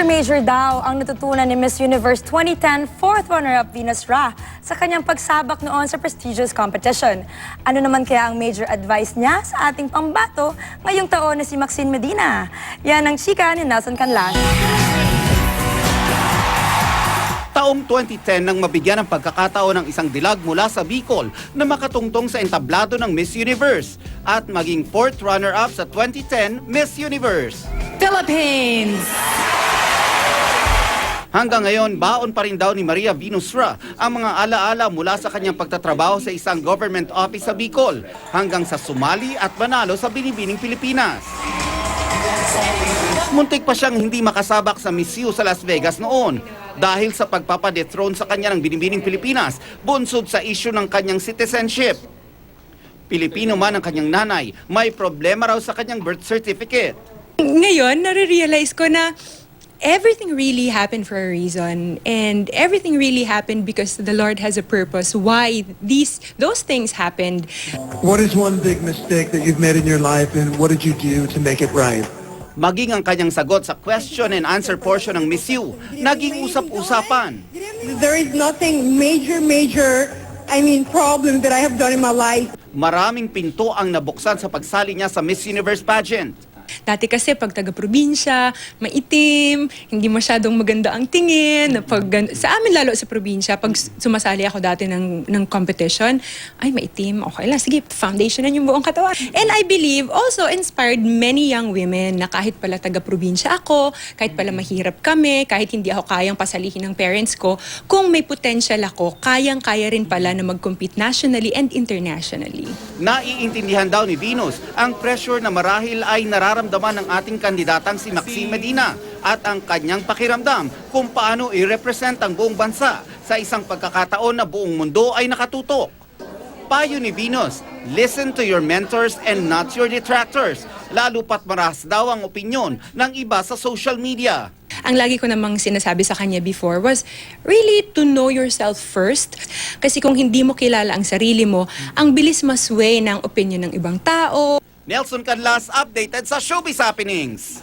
Major daw ang natutunan ni Miss Universe 2010 fourth runner-up Venus Ra sa kanyang pagsabak noon sa prestigious competition. Ano naman kaya ang major advice niya sa ating pambato ngayong taon na si Maxine Medina? Yan ang chika ni Nelson Canlas. Taong 2010 nang mabigyan ng pagkakataon ng isang dilag mula sa Bicol na makatungtong sa entablado ng Miss Universe at maging fourth runner-up sa 2010 Miss Universe. Philippines! Hanggang ngayon, baon pa rin daw ni Maria Venus Ra ang mga alaala mula sa kanyang pagtatrabaho sa isang government office sa Bicol hanggang sa sumali at manalo sa Binibining Pilipinas. Muntik pa siyang hindi makasabak sa Miss U sa Las Vegas noon dahil sa pagpapadethrone sa kanya ng Binibining Pilipinas bunsod sa issue ng kanyang citizenship. Pilipino man ang kanyang nanay, may problema raw sa kanyang birth certificate. Ngayon, nare-realize ko na everything really happened for a reason, and everything really happened because the Lord has a purpose why those things happened. What is one big mistake that you've made in your life, and what did you do to make it right? Maging ang kanyang sagot sa question and answer portion ng Miss U, naging usap-usapan. There is nothing major, problem that I have done in my life. Maraming pinto ang nabuksan sa pagsali niya sa Miss Universe pageant. Dati kasi pag taga-probinsya, maitim, hindi masyadong maganda ang tingin. Sa amin lalo sa probinsya, pag sumasali ako dati ng competition, ay maitim, okay lang, sige, foundationan yung buong katawan. And I believe also inspired many young women na kahit pala taga-probinsya ako, kahit pala mahirap kami, kahit hindi ako kayang pasalihin ng parents ko, kung may potential ako, kayang-kaya rin pala na mag-compete nationally and internationally. Naiintindihan daw ni Venus ang pressure na marahil ay nararamdaman ng ating kandidatang si Maxine Medina at ang kanyang pakiramdam kung paano i-represent ang buong bansa sa isang pagkakataon na buong mundo ay nakatutok. Payo ni Venus, listen to your mentors and not your detractors, lalo pat maras daw ang opinyon ng iba sa social media. Ang lagi ko namang sinasabi sa kanya before was really to know yourself first. Kasi kung hindi mo kilala ang sarili mo, ang bilis masway ng opinion ng ibang tao. Nelson Canlas, updated sa Showbiz Happenings.